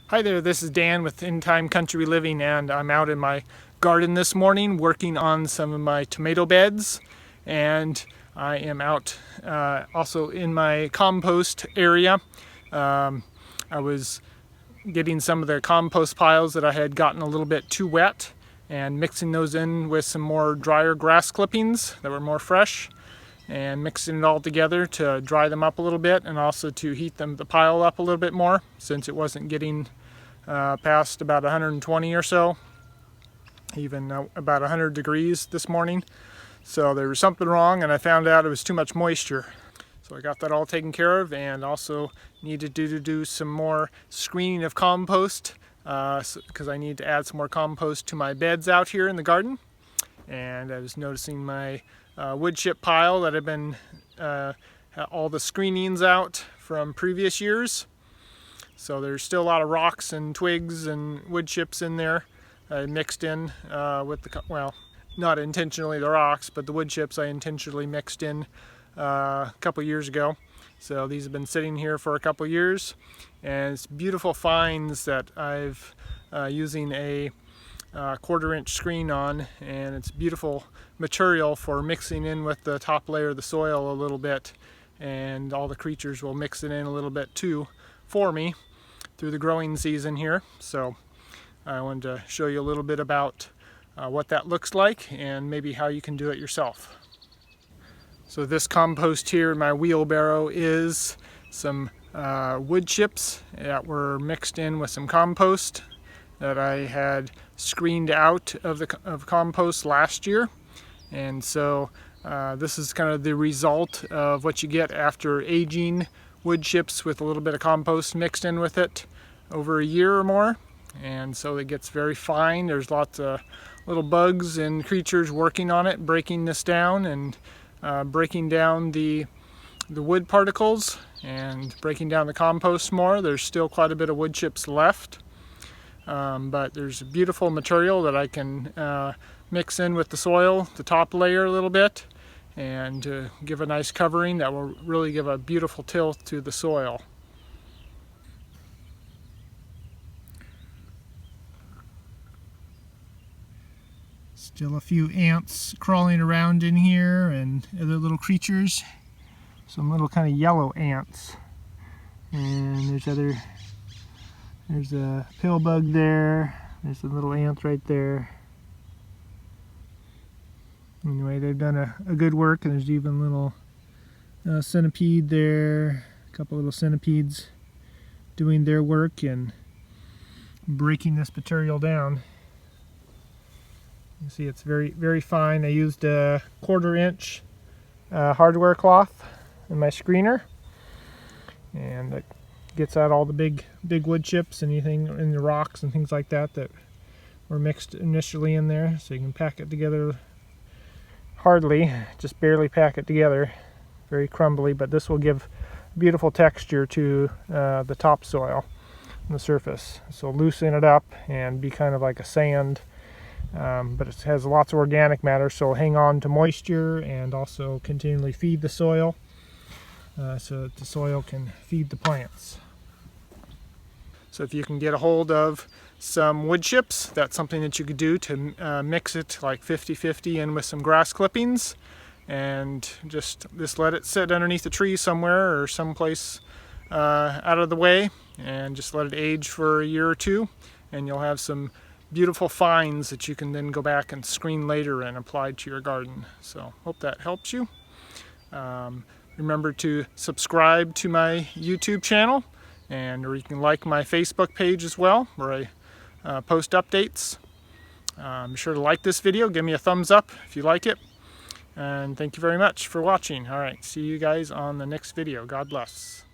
Hi there, this is Dan with In Time Country Living, and I'm out in my garden this morning working on some of my tomato beds, and I am out also in my compost area. I was getting some of the compost piles that I had gotten a little bit too wet and mixing those in with some more drier grass clippings that were more fresh, and mixing it all together to dry them up a little bit and also to heat the pile up a little bit more, since it wasn't getting past about 120 or so, even about 100 degrees this morning. So there was something wrong, and I found out it was too much moisture. So I got that all taken care of, and also needed to do some more screening of compost because I need to add some more compost to my beds out here in the garden. And I was noticing my woodchip pile that had been all the screenings out from previous years. So there's still a lot of rocks and twigs and wood chips in there mixed in with the, well, not intentionally the rocks, but the wood chips I intentionally mixed in a couple years ago. So these have been sitting here for a couple years, and it's beautiful finds that I've using a 1/4 inch screen on, and it's beautiful material for mixing in with the top layer of the soil a little bit, and all the creatures will mix it in a little bit too for me through the growing season here. So I wanted to show you a little bit about what that looks like and maybe how you can do it yourself. So this compost here in my wheelbarrow is some wood chips that were mixed in with some compost that I had screened out of compost last year. And so this is kind of the result of what you get after aging wood chips with a little bit of compost mixed in with it over a year or more. And so it gets very fine. There's lots of little bugs and creatures working on it, breaking this down and breaking down the wood particles and breaking down the compost more. There's still quite a bit of wood chips left. But there's beautiful material that I can mix in with the soil, the top layer a little bit, and give a nice covering that will really give a beautiful tilt to the soil. Still a few ants crawling around in here and other little creatures. Some little kind of yellow ants. And there's a pill bug there. There's a little ant right there. Anyway, they've done a good work, and there's even a little centipede there. A couple little centipedes doing their work and breaking this material down. You see it's very, very fine. I used a 1/4 inch hardware cloth in my screener, and it gets out all the big wood chips, anything in the rocks and things like that that were mixed initially in there. So you can pack it together hardly, just barely pack it together, very crumbly, but this will give beautiful texture to the topsoil on the surface. So loosen it up and be kind of like a sand, but it has lots of organic matter, so hang on to moisture and also continually feed the soil so that the soil can feed the plants. So if you can get a hold of some wood chips, that's something that you could do to mix it like 50-50 in with some grass clippings, and just let it sit underneath a tree somewhere or someplace out of the way, and just let it age for a year or two, and you'll have some beautiful finds that you can then go back and screen later and apply to your garden. So hope that helps you. Remember to subscribe to my YouTube channel, or you can like my Facebook page as well, where I post updates. Be sure to like this video, give me a thumbs up if you like it, and thank you very much for watching. All right, see you guys on the next video. God bless.